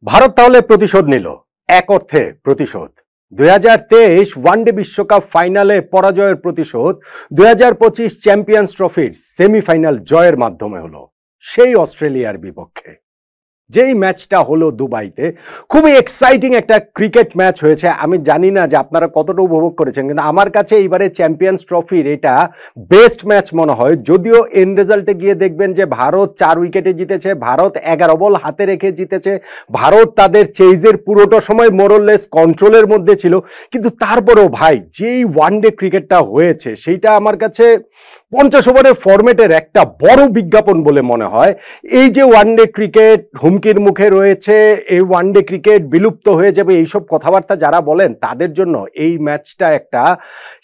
ভারত তাহলে প্রতিশোধ নিল, এক অর্থে প্রতিশোধ। 2023 ওয়ানডে বিশ্বকাপ ফাইনালে পরাজয়ের প্রতিশোধ 2025 চ্যাম্পিয়ন্স ট্রফির সেমিফাইনাল জয়ের মাধ্যমে হলো সেই অস্ট্রেলিয়ার বিপক্ষে। যেই ম্যাচটা হলো দুবাইতে, খুবই এক্সাইটিং একটা ক্রিকেট ম্যাচ হয়েছে। আমি জানি না যে আপনারা কতটা উপভোগ করেছেন, কিন্তু আমার কাছে এইবারে চ্যাম্পিয়ন্স ট্রফির এটা বেস্ট ম্যাচ মনে হয়। যদিও এন্ড রেজাল্টে গিয়ে দেখবেন যে ভারত 4 উইকেটে জিতেছে, ভারত 11 বল হাতে রেখে জিতেছে, ভারত তাদের চেইজের পুরোটা সময় মোরলেস কন্ট্রোলের মধ্যে ছিল। কিন্তু তারপরেও ভাই, যেই ওয়ানডে ক্রিকেটটা হয়েছে সেইটা আমার কাছে 50 ওভারের ফরম্যাটের একটা বড় বিজ্ঞাপন বলে মনে হয়। এই যে ওয়ানডে ক্রিকেট হুমকির মুখে রয়েছে, এই ওয়ানডে ক্রিকেট বিলুপ্ত হয়ে যাবে, এইসব কথাবার্তা যারা বলেন তাদের জন্য এই ম্যাচটা একটা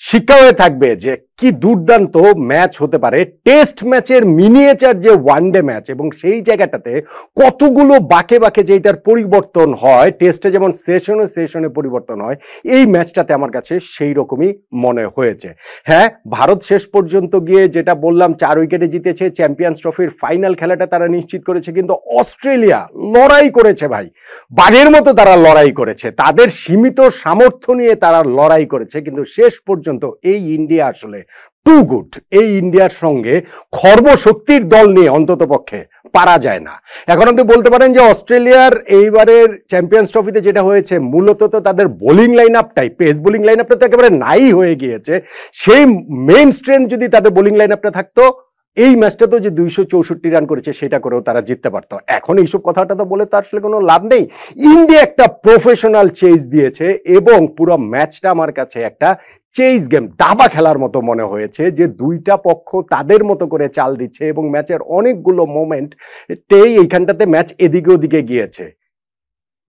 শিক্ষা হয়ে থাকবে যে কি দুর্দান্ত ম্যাচ হতে পারে। টেস্ট ম্যাচের মিনিয়েচার যে ওয়ানডে ম্যাচ, এবং সেই জায়গাটাতে কতগুলো বাঁকে বাঁকে যে এটার পরিবর্তন হয়, টেস্টে যেমন সেশনে সেশনে পরিবর্তন হয়, এই ম্যাচটাতে আমার কাছে সেই রকমই মনে হয়েছে। হ্যাঁ, ভারত শেষ পর্যন্ত গিয়ে যেটা বললাম 4 উইকেটে জিতেছে, চ্যাম্পিয়ন্স ট্রফির ফাইনাল খেলাটা তারা নিশ্চিত করেছে। কিন্তু অস্ট্রেলিয়া লড়াই করেছে ভাই, বাঘের মতো তারা লড়াই করেছে, তাদের সীমিত সামর্থ্য নিয়ে তারা লড়াই করেছে। কিন্তু শেষ পর্যন্ত এই ইন্ডিয়া আসলে টু গুড। এই ইন্ডিয়ার সঙ্গে খর্বশক্তির দল নিয়ে অন্তত পক্ষে পারা যায় না। এখন আপনি বলতে পারেন যে অস্ট্রেলিয়ার এইবারের চ্যাম্পিয়ন্স ট্রফিতে যেটা হয়েছে, মূলত তো তাদের বোলিং লাইন আপটাই, পেস বোলিং লাইন আপটা তো একেবারে নাই হয়ে গিয়েছে। সেই মেইন স্ট্রেংথ যদি তাদের বোলিং লাইন আপটা থাকতো, এই ম্যাচটা তো যে 264 রান করেছে সেটা করেও তারা জিততে পারতো। এখন এইসব কথাটা তো বলে তো আসলে কোনো লাভ নেই। ইন্ডিয়া একটা প্রফেশনাল চেজ দিয়েছে, এবং পুরো ম্যাচটা আমার কাছে একটা চেজ গেম, দাবা খেলার মতো মনে হয়েছে, যে দুইটা পক্ষ তাদের মতো করে চাল দিচ্ছে, এবং ম্যাচের অনেকগুলো মোমেন্টেই এইখানটাতে ম্যাচ এদিকে ওদিকে গিয়েছে।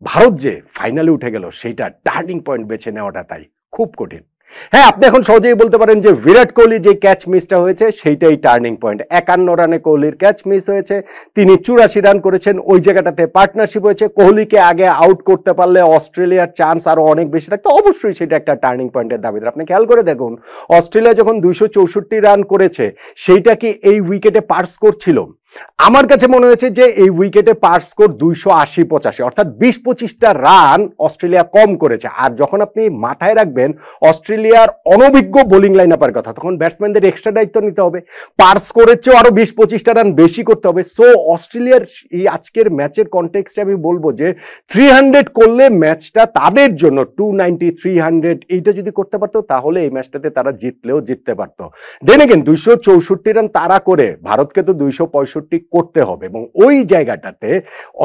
ভারত যে ফাইনালে উঠে গেল, সেইটা টার্নিং পয়েন্ট বেছে নেওয়াটা তাই খুব কঠিন। হ্যাঁ, আপনি এখন সহজেই বলতে পারেন যে বিরাট কোহলি যে ক্যাচ মিসটা হয়েছে সেইটাই টার্নিং পয়েন্ট। 51 রানে কোহলির ক্যাচ মিস হয়েছে, তিনি 84 রান করেছেন, ওই জায়গাটাতে পার্টনারশিপ হয়েছে। কোহলিকে আগে আউট করতে পারলে অস্ট্রেলিয়ার চান্স আরো অনেক বেশি থাকতো, অবশ্যই সেটা একটা টার্নিং পয়েন্টের দাবিদার। আপনি খেয়াল করে দেখুন, অস্ট্রেলিয়া যখন 264 রান করেছে, সেইটা কি এই উইকেটে পার স্কোর ছিল? আমার কাছে মনে হয়েছে যে এই উইকেটে পার স্কোর 280-85, অর্থাৎ 20-25টা রান অস্ট্রেলিয়া কম করেছে। আর যখন আপনি মাথায় রাখবেন অস্ট্রেলিয়ার অনভিজ্ঞ বোলিং লাইন আপের কথা, তখন ব্যাটসম্যানদের এক্সট্রা দায়িত্ব নিতে হবে, পার স্কোরের চেয়েও আরো 20-25টা রান বেশি করতে হবে। সো অস্ট্রেলিয়ার এই আজকের ম্যাচের কনটেক্সটে আমি বলবো যে 300 করলে ম্যাচটা তাদের জন্য 290-300 এইটা যদি করতে পারতো, তাহলে এই ম্যাচটাতে তারা জিতলেও জিততে পারতো। দেন এগেন 264 রান তারা করে ভারতকে তো 265 করতে হবে, এবং ওই জায়গাটাতে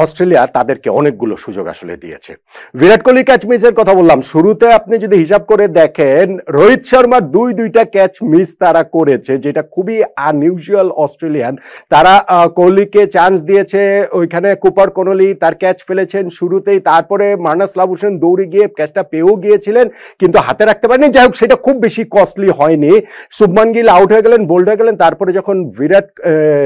অস্ট্রেলিয়া তাদেরকে অনেকগুলো সুযোগ আসলে দিয়েছে। বিরাট কোহলি ক্যাচ মিসের কথা বললাম, শুরুতে আপনি যদি হিসাব করে দেখেন, রোহিত শর্মার দুইটা ক্যাচ মিস তারা করেছে, যেটা খুবই আনইউজুয়াল অস্ট্রেলিয়ান। তারা কোহলিকে চান্স দিয়েছে, ওইখানে কুপার কনলি তার ক্যাচ ফেলেছেন শুরুতেই, তারপরে মার্নাস লাবুসেন দৌড়ে গিয়ে ক্যাচটা পেয়েও গিয়েছিলেন, কিন্তু হাতে রাখতে পারেনি। যাই হোক, সেটা খুব বেশি কস্টলি হয়নি। শুভমান গিল আউট হয়ে গেলেন, বোল্ড হয়ে গেলেন, তারপরে যখন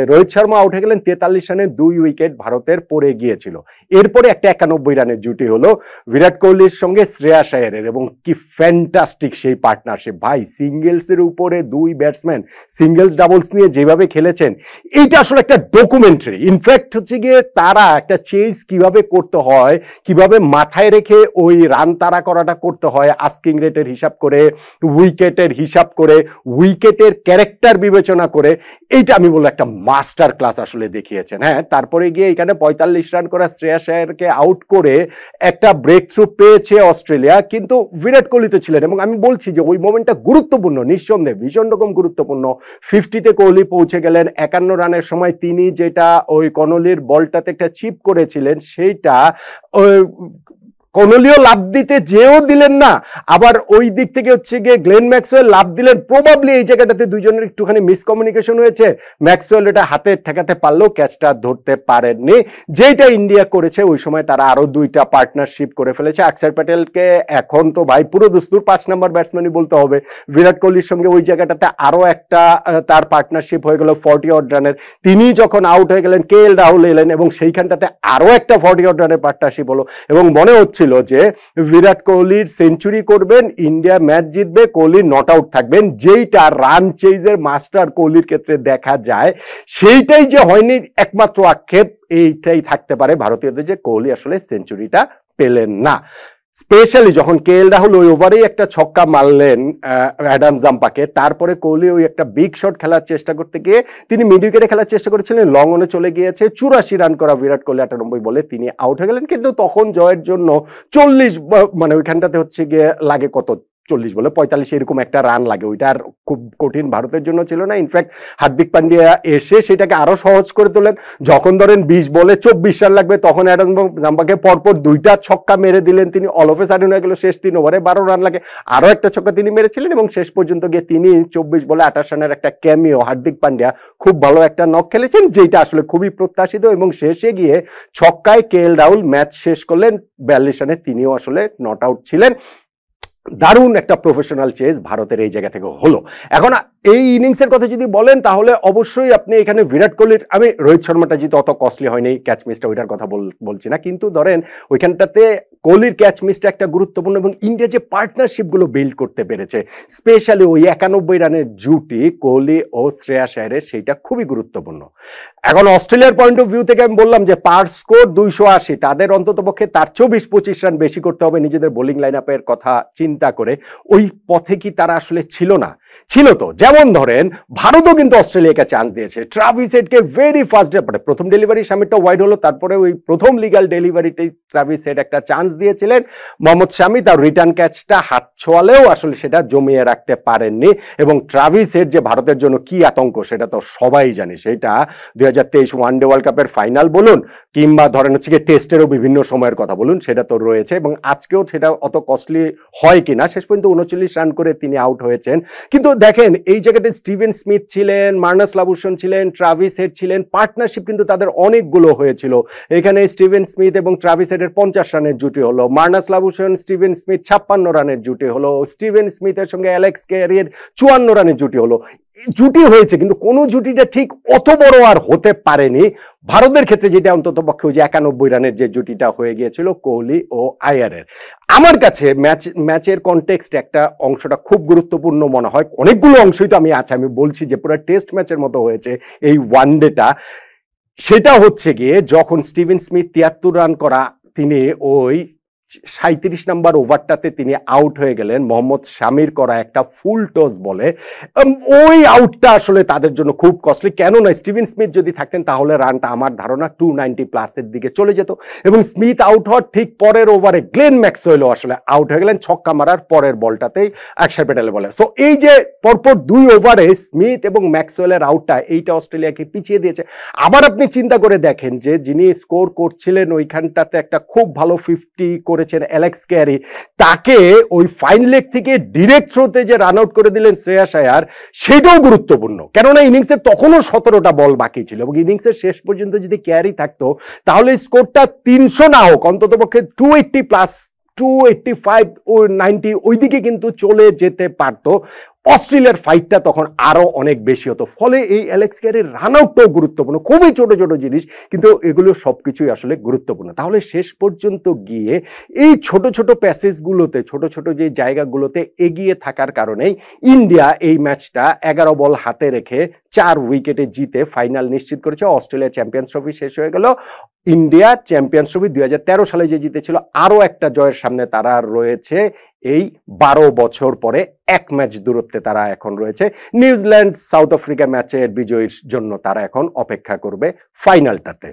রোহিত শর্মা আউট হয়ে গেলেন, 43 রানে 2 উইকেট ভারতের পড়ে গিয়েছিল। এরপরে একটা 91 রানের জুটি হলো বিরাট কোহলির সঙ্গে শ্রেয়াস আয়ারের, এবং কি ফ্যান্টাস্টিক সেই পার্টনারশিপ ভাই। সিঙ্গেলসের উপরে 2 ব্যাটসম্যান সিঙ্গেলস ডাবলস নিয়ে যেভাবে খেলেছেন, এইটা আসলে একটা ডকুমেন্টারি। ইনফ্যাক্ট হচ্ছে গিয়ে তারা একটা চেজ কিভাবে করতে হয়, কিভাবে মাথায় রেখে ওই রান তাড়া করাটা করতে হয়, আস্কিং রেটের হিসাব করে, উইকেটের হিসাব করে, উইকেটের ক্যারেক্টার বিবেচনা করে, এইটা আমি বলবো একটা মাস্টার ক্লাস আসলে দেখিয়েছেন। হ্যাঁ, তারপরে গিয়ে এখানে 45 রান করা শ্রেয়াস আয়ারকে আউট করে একটা ব্রেক থ্রু পেয়েছে অস্ট্রেলিয়া, কিন্তু বিরাট কোহলি তো ছিলেন, এবং আমি বলছি যে ওই মোমেন্টটা গুরুত্বপূর্ণ, নিঃসন্দেহে ভীষণ রকম গুরুত্বপূর্ণ। 50তে কোহলি পৌঁছে গেলেন, 51 রানের সময় তিনি যেটা ওই কনলির বলটাতে একটা চিপ করেছিলেন, সেইটা কনলিও লাভ দিতে যেও দিলেন না, আবার ওই দিক থেকে হচ্ছে গিয়ে গ্লেন ম্যাক্সওয়েল লাভ দিলেন। প্রবাবলি এই জায়গাটাতে দুইজনের একটুখানি মিসকমিউনিকেশন হয়েছে, ম্যাক্সওয়েল এটা হাতে ঠেকাতে পারলেও ক্যাচটা ধরতে পারেননি। যেটা ইন্ডিয়া করেছে ওই সময় তারা আরো 2টা পার্টনারশিপ করে ফেলেছে। অক্ষর প্যাটেলকে এখন তো ভাই পুরো দস্তুর 5 নম্বর ব্যাটসম্যানই বলতে হবে। বিরাট কোহলির সঙ্গে ওই জায়গাটাতে আরো একটা তার পার্টনারশিপ হয়ে গেল 40 রানের। তিনি যখন আউট হয়ে গেলেন, KL রাহুল এলেন, এবং সেইখানটাতে আরো একটা 40 রানের পার্টনারশিপ হলো, এবং মনে হচ্ছে ছিল যে বিরাট কোহলির সেঞ্চুরি করবেন, ইন্ডিয়া ম্যাচ জিতবে, কোহলি নট আউট থাকবেন, যেইটা রান চেজের মাস্টার কোহলির ক্ষেত্রে দেখা যায়, সেইটাই যে হয়নি একমাত্র আক্ষেপ এইটাই থাকতে পারে ভারতীয়দের, যে কোহলি আসলে সেঞ্চুরিটা পেলেন না। স্পেশালি যখন কে এল রাহুল ওই ওভারেই একটা ছক্কা মারলেন অ্যাডাম জাম্পাকে, তারপরে কোহলি ওই একটা বিগ শট খেলার চেষ্টা করতে গিয়ে তিনি মিড উইকেটে খেলার চেষ্টা করেছিলেন, লং অনে চলে গিয়েছে, 84 রান করা বিরাট কোহলি 98 বলে তিনি আউট হয়ে গেলেন। কিন্তু তখন জয়ের জন্য 40 মানে ওইখানটাতে হচ্ছে গিয়ে লাগে কত 40 বলে 45 এরকম একটা রান লাগে, ওইটা আর খুব কঠিন ভারতের জন্য ছিল না। ইনফ্যাক্ট হার্দিক পান্ডিয়া এসে সেটাকে আরো সহজ করে তোলেন। যখন ধরেন 20 বলে 24 রান লাগবে, তখন অ্যাডাম জাম্পাকে পরপর দুইটা ছক্কা মেরে দিলেন তিনি, অল অফ এ সাডেন হয়ে গেল শেষ 3 ওভারে 12 রান লাগে, আরো একটা ছক্কা তিনি মেরেছিলেন এবং শেষ পর্যন্ত গিয়ে তিনি 24 বলে 28 রানের একটা ক্যামিও হার্দিক পান্ডিয়া খুব ভালো একটা নক খেলেছেন, যেটা আসলে খুবই প্রত্যাশিত। এবং শেষে গিয়ে ছক্কায় কে এল রাহুল ম্যাচ শেষ করলেন 42 রানে, তিনিও আসলে নট আউট ছিলেন। দারুণ একটা প্রফেশনাল চেজ ভারতের এই জায়গা থেকে হলো। এখন এই ইনিংসের কথা যদি বলেন তাহলে অবশ্যই আপনি এখানে বিরাট কোহলির, আমি রোহিত শর্মাটা যেহেতু অত কস্টলি হয়নি ক্যাচ মিসটা, ওইটার কথা বলছি না, কিন্তু ধরেন ওইখানটাতে কোহলির ক্যাচ মিসটা একটা গুরুত্বপূর্ণ, এবং ইন্ডিয়া যে পার্টনারশিপগুলো বিল্ড করতে পেরেছে, স্পেশালি ওই 91 রানের জুটি কোহলি ও শ্রেয়াস আয়ারের, সেইটা খুবই গুরুত্বপূর্ণ। এখন অস্ট্রেলিয়ার পয়েন্ট অফ ভিউ থেকে আমি বললাম যে পার স্কোর 280, তাদের অন্ততপক্ষে তার 24-25 রান বেশি করতে হবে নিজেদের বোলিং লাইন আপের কথা চিন্তা করে। ওই পথে কি তারা আসলে ছিল না? ছিল তো। যেমন ধরেন ভারতও কিন্তু অস্ট্রেলিয়াকে চান্স দিয়েছে, ট্রাভিস হেডকে ভেরি ফার্স্ট প্রথম ডেলিভারি শামিরটা ওয়াইড হলো, তারপরে ওই প্রথম লিগ্যাল ডেলিভারিতেই ট্রাভিস হেড একটা চান্স দিয়েছিলেন, মোহাম্মদ শামি তার রিটার্ন ক্যাচটা হাত ছোঁয়ালেও আসলে সেটা জমিয়ে রাখতে পারেননি। এবং ট্রাভিস হেড যে ভারতের জন্য কি আতঙ্ক সেটা তো সবাই জানে, সেটা 2023 ওয়ানডে ওয়ার্ল্ড কাপের ফাইনাল বলুন, কিংবা ধরেন হচ্ছে গিয়ে টেস্টেরও বিভিন্ন সময়ের কথা বলুন, সেটা তো রয়েছে। এবং আজকেও সেটা অত কস্টলি হয় কিনা, শেষ পর্যন্ত 39 রান করে তিনি আউট হয়েছেন। কিন্তু দেখেন এই জায়গাতে স্টিভেন স্মিথ ছিলেন, মার্নাস লাবুশন ছিলেন, ট্রাভিস হেড ছিলেন, পার্টনারশিপ কিন্তু তাদের অনেকগুলো হয়েছিল। এখানে স্টিভেন স্মিথ এবং ট্রাভিস হেডের 50 রানের জুটি হলো, মার্নাস লাবুশন স্টিভেন স্মিথ 56 রানের জুটি হলো, স্টিভেন স্মিথের সঙ্গে অ্যালেক্স ক্যারির 54 রানের জুটি হলো। জুটি হয়েছে কিন্তু কোন জুটিটা ঠিক অত বড় আর হতে পারেনি ভারতের ক্ষেত্রে, যেটা অন্তত পক্ষে ওই যে 91 রানের যে জুটিটা হয়ে গিয়েছিল কোহলি ও আয়ারের। আমার কাছে ম্যাচের কনটেক্সট একটা অংশটা খুব গুরুত্বপূর্ণ মনে হয়, অনেকগুলো অংশই তো আমি বলছি যে পুরো টেস্ট ম্যাচের মতো হয়েছে এই ওয়ানডেটা। সেটা হচ্ছে গিয়ে যখন স্টিভেন স্মিথ 73 রান করা, তিনি ওই 37 নম্বর ওভারটাতে তিনি আউট হয়ে গেলেন মোহাম্মদ শামির করা একটা ফুল টস বলে। ওই আউটটা আসলে তাদের জন্য খুব কস্টলি, কেননা স্টিভেন স্মিথ যদি থাকতেন তাহলে রানটা আমার ধারণা 290 প্লাসের দিকে চলে যেত। এবং স্মিথ আউট হওয়ার ঠিক পরের ওভারে গ্লেন ম্যাক্সওয়েলও আসলে আউট হয়ে গেলেন ছক্কা মারার পরের বলটাতেই অক্ষর প্যাটেলের বলে। সো এই যে পরপর 2 ওভারে স্মিথ এবং ম্যাক্সওয়েলের আউটটা, এইটা অস্ট্রেলিয়াকে পিছিয়ে দিয়েছে। আবার আপনি চিন্তা করে দেখেন যে যিনি স্কোর করছিলেন ওইখানটাতে একটা খুব ভালো 50 করেছেন অ্যালেক্স ক্যারি, তাকে ওই ফাইন লেগ থেকে ডিরেক্ট থ্রোতে যে রান আউট করে দিলেন শ্রেয়াস আয়ার, সেটাও গুরুত্বপূর্ণ, কেননা ইনিংসের তখনও 17টা বল বাকি ছিল এবং ইনিংসের শেষ পর্যন্ত যদি ক্যারি থাকতো তাহলে স্কোরটা 300 না হোক অন্তত পক্ষে 280 প্লাস 285 ও 90 ওইদিকে কিন্তু চলে যেতে পারতো। অস্ট্রেলিয়ার ফাইটটা তখন আরো অনেক বেশি হতো। ফলে এই অ্যালেক্স ক্যারির রান আউটটাও গুরুত্বপূর্ণ, খুবই ছোট ছোট জিনিস, কিন্তু এগুলো সবকিছুই আসলে গুরুত্বপূর্ণ। তাহলে শেষ পর্যন্ত গিয়ে এই ছোট ছোট প্যাসেজগুলোতে, ছোট ছোট যে জায়গাগুলোতে এগিয়ে থাকার কারণেই ইন্ডিয়া এই ম্যাচটা 11 বল হাতে রেখে 4 উইকেটে জিতে ফাইনাল নিশ্চিত করেছে। অস্ট্রেলিয়া চ্যাম্পিয়ন্স ট্রফি শেষ হয়ে গেল, ইন্ডিয়া চ্যাম্পিয়ন্স ট্রফি 2013 সালে যে জিতেছিল আরো একটা জয়ের সামনে তারা রয়েছে। এই 12 বছর পরে 1 ম্যাচ দূরত্বে তারা এখন রয়েছে। নিউজিল্যান্ড সাউথ আফ্রিকা ম্যাচের বিজয়ীর জন্য তারা এখন অপেক্ষা করবে ফাইনালটাতে।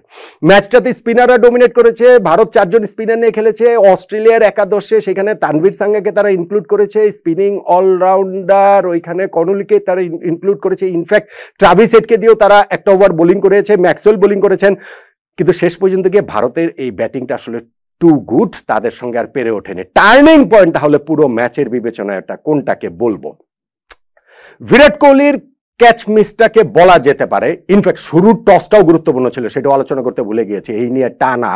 ম্যাচটাতে স্পিনাররা ডমিনেট করেছে, ভারত 4 জন স্পিনার নিয়ে খেলেছে। অস্ট্রেলিয়ার একাদশে সেখানে তানভীর সাঙ্গাকে তারা ইনক্লুড করেছে, স্পিনিং অলরাউন্ডার ওইখানে কর্নলিকে তারা ইনক্লুড করেছে, ইনফ্যাক্ট ট্রাভিস হেডকে দিয়েও তারা একটা ওভার বোলিং করেছে, ম্যাক্সওয়েল বোলিং করেছেন। কিন্তু শেষ পর্যন্ত গিয়ে ভারতের এই ব্যাটিংটা আসলে টু গুড, তাদের সঙ্গে আর পেরে ওঠেনি। টার্নিং পয়েন্ট তাহলে পুরো ম্যাচের বিবেচনায় এটা কোনটাকে বলবো? বিরাট কোহলির ক্যাচ মিসটাকে বলা যেতে পারে। ইনফ্যাক্ট শুরুর টসটাও গুরুত্বপূর্ণ ছিল, সেটাও আলোচনা করতে ভুলে গিয়েছি। এই নিয়ে টানা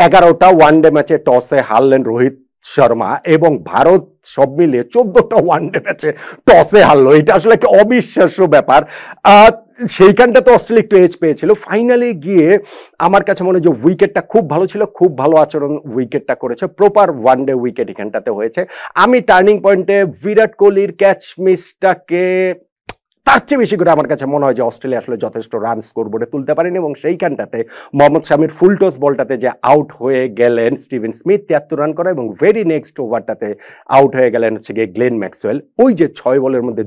11টা ওয়ানডে ম্যাচে টসে হারলেন রোহিত শর্মা এবং ভারত সব মিলিয়ে 14টা ওয়ানডে ম্যাচে টসে হারলো। এটা আসলে একটা অবিশ্বাস্য ব্যাপার। সেইখানটা তো অস্ট্রেলিয়া একটু এজ পেয়েছিল। ফাইনালে গিয়ে আমার কাছে মনে হয় যে উইকেটটা খুব ভালো ছিল, খুব ভালো আচরণ উইকেটটা করেছে, প্রপার ওয়ানডে উইকেট এখানটাতে হয়েছে। আমি টার্নিং পয়েন্টে বিরাট কোহলির ক্যাচ মিসটাকে তার চেয়ে বেশি করে আমার কাছে মনে হয় যে অস্ট্রেলিয়া আসলে যথেষ্ট রান স্কোরবোর্ডে তুলতে পারেনি, এবং সেইখানটাতে মোহাম্মদ শামির ফুলটস বলটাতে যে আউট হয়ে গেলেন স্টিভেন স্মিথ 73 রান করে, এবং ভেরি নেক্সট ওভারটাতে আউট হয়ে গেলেন হচ্ছে গিয়ে গ্লেন ম্যাক্সওয়েল। ওই যে 6 বলের মধ্যে